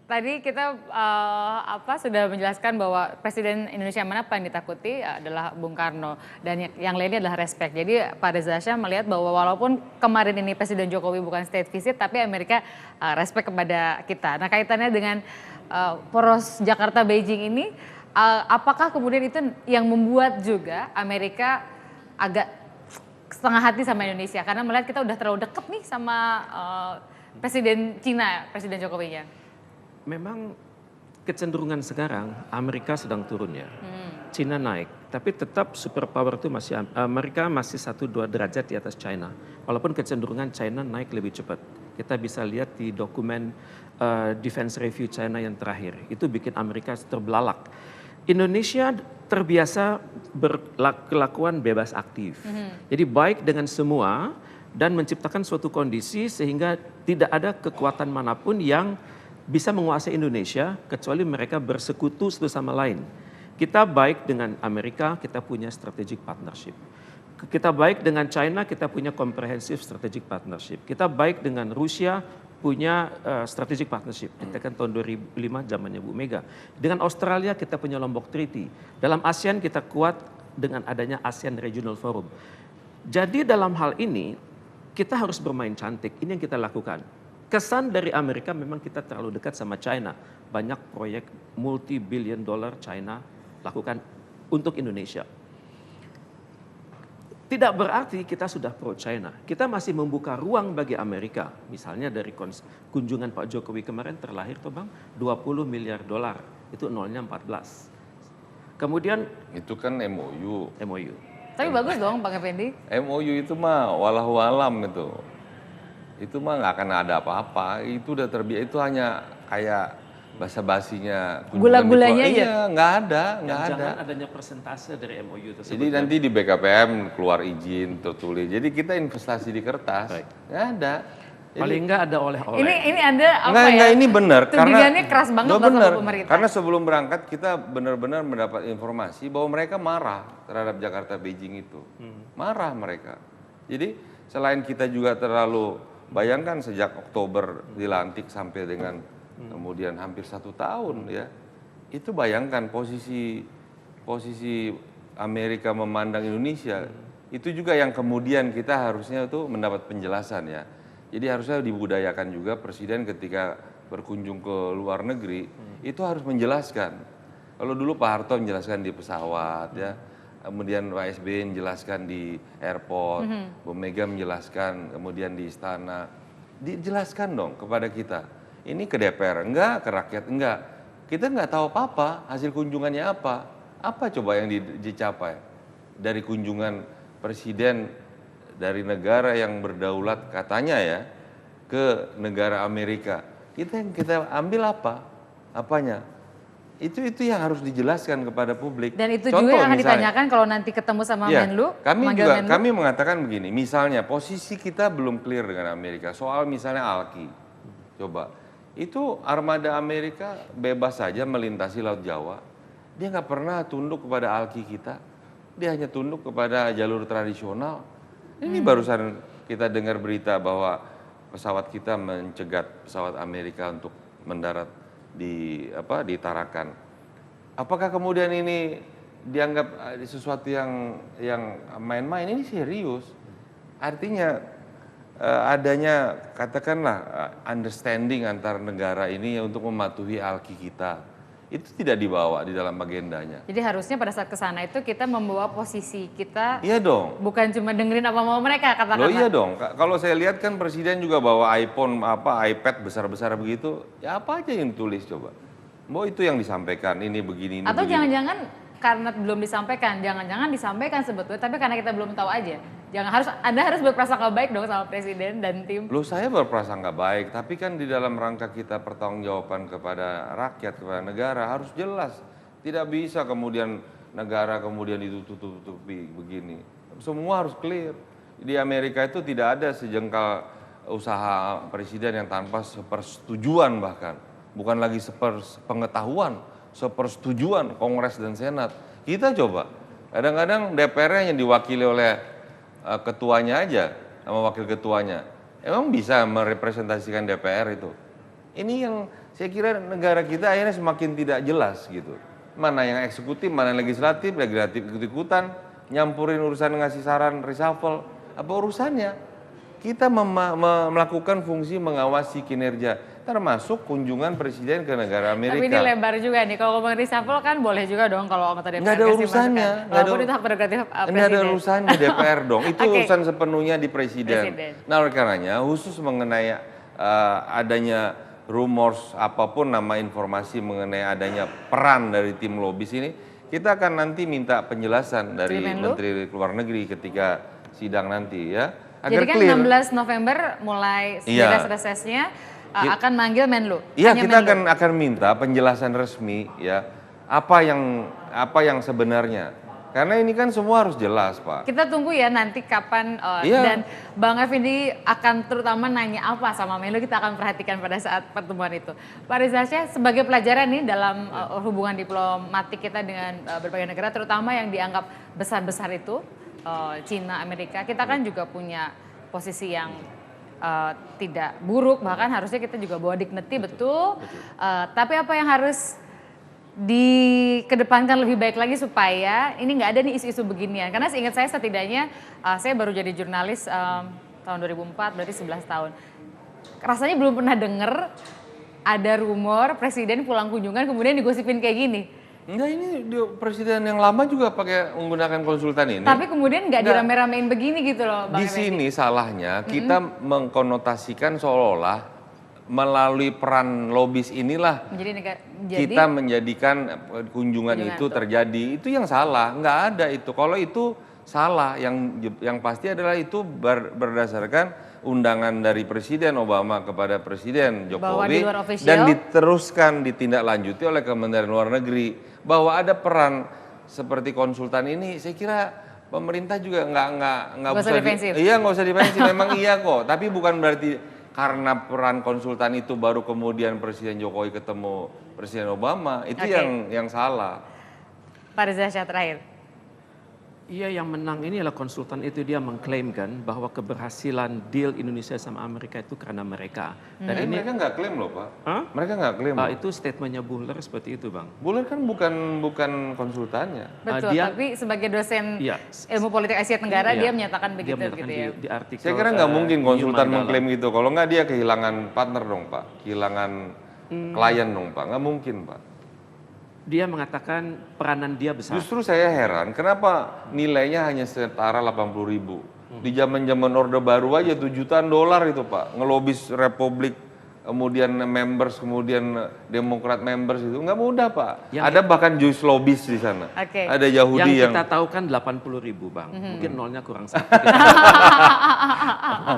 Tadi kita sudah menjelaskan bahwa Presiden Indonesia mana paling ditakuti adalah Bung Karno dan yang lainnya adalah respect. Jadi Pak Reza Shah melihat bahwa walaupun kemarin ini Presiden Jokowi bukan state visit tapi Amerika respect kepada kita. Nah kaitannya dengan poros Jakarta Beijing ini, apakah kemudian itu yang membuat juga Amerika agak setengah hati sama Indonesia karena melihat kita udah terlalu deket nih sama Presiden Cina, Presiden Jokowinya. Memang kecenderungan sekarang Amerika sedang turun ya, Cina naik, tapi tetap superpower itu masih Amerika masih 1-2 derajat di atas China. Walaupun kecenderungan China naik lebih cepat. Kita bisa lihat di dokumen Defense Review China yang terakhir, itu bikin Amerika terbelalak. Indonesia terbiasa berkelakuan bebas aktif, jadi baik dengan semua dan menciptakan suatu kondisi sehingga tidak ada kekuatan manapun yang bisa menguasai Indonesia kecuali mereka bersekutu satu sama lain. Kita baik dengan Amerika, kita punya strategic partnership. Kita baik dengan China, kita punya comprehensive strategic partnership. Kita baik dengan Rusia, punya strategic partnership. Kita kan tahun 2005 zamannya Bu Mega. Dengan Australia kita punya Lombok Treaty. Dalam ASEAN kita kuat dengan adanya ASEAN Regional Forum. Jadi dalam hal ini kita harus bermain cantik, ini yang kita lakukan. Kesan dari Amerika memang kita terlalu dekat sama China. Banyak proyek multi-billion dollar China lakukan untuk Indonesia. Tidak berarti kita sudah pro China. Kita masih membuka ruang bagi Amerika. Misalnya dari kunjungan Pak Jokowi kemarin terlahir tuh Bang, 20 miliar dolar. Itu nolnya 14. Kemudian itu kan MOU. Tapi bagus dong Pak Effendi. MOU itu mah walau alam itu. Itu mah nggak akan ada apa-apa. Itu udah terbiasa. Itu hanya kayak basa-basinya. Gula-gulanya aja. Iya, nggak ada. Jangan adanya persentase dari MOU tersebut. Jadi nanti di BKPM keluar izin tertulis. Jadi kita investasi di kertas, nggak ada. Jadi, paling nggak ada oleh-oleh. Ini Anda apa enggak, ini benar tudingannya keras banget loh sama pemerintah. Karena sebelum berangkat kita benar-benar mendapat informasi bahwa mereka marah terhadap Jakarta Beijing itu. Marah mereka. Jadi selain kita juga terlalu bayangkan sejak Oktober dilantik sampai dengan kemudian hampir 1 tahun ya. Itu bayangkan posisi Amerika memandang Indonesia. Itu juga yang kemudian kita harusnya itu mendapat penjelasan ya. Jadi harusnya dibudayakan juga presiden ketika berkunjung ke luar negeri itu harus menjelaskan. Kalau dulu Pak Harto menjelaskan di pesawat ya. Kemudian Pak SBY menjelaskan di airport, Bu Mega menjelaskan kemudian di istana. Dijelaskan dong kepada kita. Ini ke DPR enggak, ke rakyat enggak. Kita enggak tahu apa-apa, hasil kunjungannya apa. Apa coba yang dicapai dari kunjungan presiden dari negara yang berdaulat katanya ya ke negara Amerika. Kita ambil apa? Apanya? Itu yang harus dijelaskan kepada publik. Dan itu contoh, juga yang akan ditanyakan kalau nanti ketemu sama Menlu. Kami mengatakan begini, misalnya posisi kita belum clear dengan Amerika soal misalnya ALKI. Coba, itu armada Amerika bebas saja melintasi Laut Jawa. Dia nggak pernah tunduk kepada ALKI kita. Dia hanya tunduk kepada jalur tradisional. Ini barusan kita dengar berita bahwa pesawat kita mencegat pesawat Amerika untuk mendarat di Tarakan. Apakah kemudian ini dianggap sesuatu yang main-main? Ini serius. Artinya adanya katakanlah understanding antar negara ini untuk mematuhi ALKI kita. Itu tidak dibawa di dalam agendanya. Jadi harusnya pada saat kesana itu kita membawa posisi kita. Iya dong. Bukan cuma dengerin apa mau mereka katakanlah. Loh iya dong. Kalau saya lihat kan presiden juga bawa iPhone iPad besar-besar begitu. Ya apa aja yang tulis coba. Mau itu yang disampaikan ini begini ini. Atau jangan-jangan karena belum disampaikan, jangan-jangan disampaikan sebetulnya, tapi karena kita belum tahu aja. Anda harus berprasangka baik dong sama presiden dan tim. Loh saya berprasangka baik, tapi kan di dalam rangka kita pertanggungjawaban kepada rakyat, kepada negara harus jelas. Tidak bisa kemudian negara kemudian ditutup-tutupi begini. Semua harus clear. Di Amerika itu tidak ada sejengkal usaha presiden yang tanpa sepersetujuan bahkan. Bukan lagi sepengetahuan, sepersetujuan Kongres dan Senat. Kita coba, kadang-kadang DPR-nya yang diwakili oleh ketuanya aja sama wakil ketuanya. Emang bisa merepresentasikan DPR itu? Ini yang saya kira negara kita akhirnya semakin tidak jelas gitu. Mana yang eksekutif, mana yang legislatif ikut-ikutan, nyampurin urusan ngasih saran reshuffle, apa urusannya? Kita melakukan fungsi mengawasi kinerja, termasuk kunjungan presiden ke negara Amerika. Tapi ini lebar juga nih, kalau ngomong reshuffle kan boleh juga dong kalau anggota DPR. Nggak ada urusannya. Walaupun itu hak prerogatif presiden. Nggak ada urusannya DPR dong, itu Oke. urusan sepenuhnya di presiden. Nah oleh karenanya khusus mengenai adanya rumors apapun nama informasi mengenai adanya peran dari tim lobis ini, kita akan nanti minta penjelasan dari Menteri Luar Negeri ketika sidang nanti ya. Agar jadi kan clear. 16 November mulai resesnya akan manggil Menlu. Iya, kita akan minta penjelasan resmi ya apa yang sebenarnya. Karena ini kan semua harus jelas, Pak. Kita tunggu ya nanti kapan dan Bang Effendi akan terutama nanya apa sama Menlu, kita akan perhatikan pada saat pertemuan itu. Pak Reza Shah, sebagai pelajaran nih dalam hubungan diplomatik kita dengan berbagai negara, terutama yang dianggap besar-besar itu, Cina, Amerika, kita kan juga punya posisi yang tidak buruk, bahkan harusnya kita juga bawa dignity betul. Tapi apa yang harus dikedepankan lebih baik lagi supaya ini nggak ada nih isu-isu beginian. Karena seingat saya setidaknya saya baru jadi jurnalis tahun 2004, berarti 11 tahun. Rasanya belum pernah dengar ada rumor presiden pulang kunjungan kemudian digosipin kayak gini. Enggak, ini presiden yang lama juga pakai menggunakan konsultan ini. Tapi kemudian nggak dirame-ramein begini gitu loh, Bang Di sini salahnya kita mengkonotasikan seolah-olah melalui peran lobis inilah kita menjadikan kunjungan itu terjadi. Itu yang salah, nggak ada itu. Kalau itu salah, yang pasti adalah itu berdasarkan undangan dari Presiden Obama kepada Presiden Jokowi dan diteruskan ditindaklanjuti oleh Kementerian Luar Negeri bahwa ada peran seperti konsultan ini. Saya kira pemerintah juga nggak usah defensif. Iya, nggak usah defensif. Memang iya kok, tapi bukan berarti karena peran konsultan itu baru kemudian Presiden Jokowi ketemu Presiden Obama, itu yang salah. Pak Reza Shah terakhir. Iya, yang menang ini adalah konsultan itu, dia mengklaimkan bahwa keberhasilan deal Indonesia sama Amerika itu karena mereka. Dan ini mereka nggak klaim loh, Pak. Mereka nggak klaim. Itu statementnya Buhler seperti itu, Bang. Buhler kan bukan konsultannya. Betul, tapi sebagai dosen ilmu politik Asia Tenggara dia menyatakan begitu gitu ya. Di artikel, saya kira nggak mungkin konsultan mengklaim gitu. Kalau nggak dia kehilangan partner dong, Pak. Kehilangan klien dong, Pak. Nggak mungkin, Pak. Dia mengatakan peranan dia besar. Justru saya heran, kenapa nilainya hanya setara 80.000. Di zaman Orde Baru aja $7 jutaan itu, Pak. Ngelobis Republik, kemudian members, kemudian Demokrat members itu nggak mudah, Pak. Ada bahkan Jewish lobis di sana. Ada Yahudi yang kita tahu kan 80.000, Bang. Mungkin nolnya kurang satu.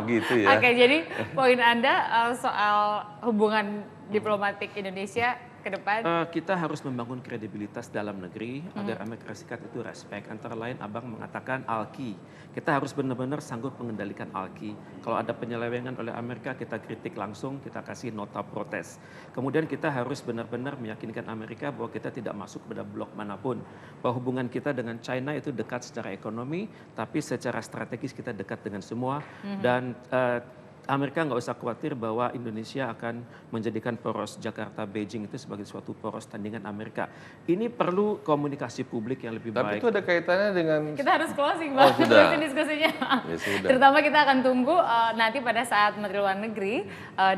Gitu ya. Jadi poin Anda soal hubungan diplomatik Indonesia ke depan? Kita harus membangun kredibilitas dalam negeri agar Amerika Serikat itu respect. Antara lain Abang mengatakan ALKI. Kita harus benar-benar sanggup mengendalikan ALKI. Kalau ada penyelewengan oleh Amerika, kita kritik langsung, kita kasih nota protes. Kemudian kita harus benar-benar meyakinkan Amerika bahwa kita tidak masuk pada blok manapun. Bahwa hubungan kita dengan China itu dekat secara ekonomi, tapi secara strategis kita dekat dengan semua. Dan Amerika nggak usah khawatir bahwa Indonesia akan menjadikan poros Jakarta Beijing itu sebagai suatu poros tandingan Amerika. Ini perlu komunikasi publik yang lebih baik. Tapi itu ada kaitannya dengan... Kita harus closing, Bang. Terusin diskusinya. Terutama kita akan tunggu nanti pada saat Menteri Luar Negeri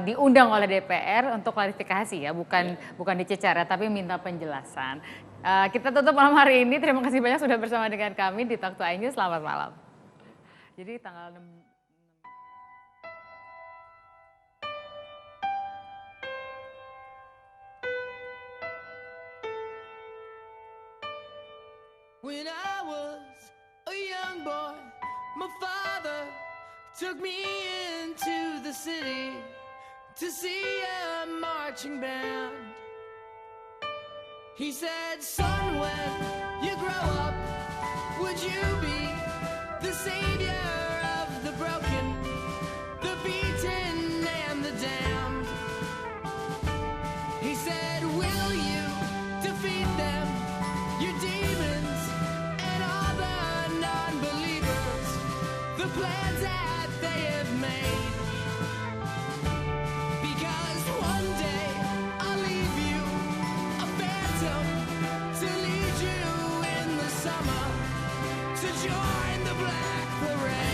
diundang oleh DPR untuk klarifikasi ya, bukan dicecar ya, tapi minta penjelasan. Kita tutup malam hari ini. Terima kasih banyak sudah bersama dengan kami di Talk to iNews. Selamat malam. Jadi tanggal 6... When I was a young boy, my father took me into the city to see a marching band. He said, son, when you grow up, would you be the savior of the broken, the beaten and the damned? He said, will you defeat them, your demons, the plans that they have made? Because one day to join the Black Parade.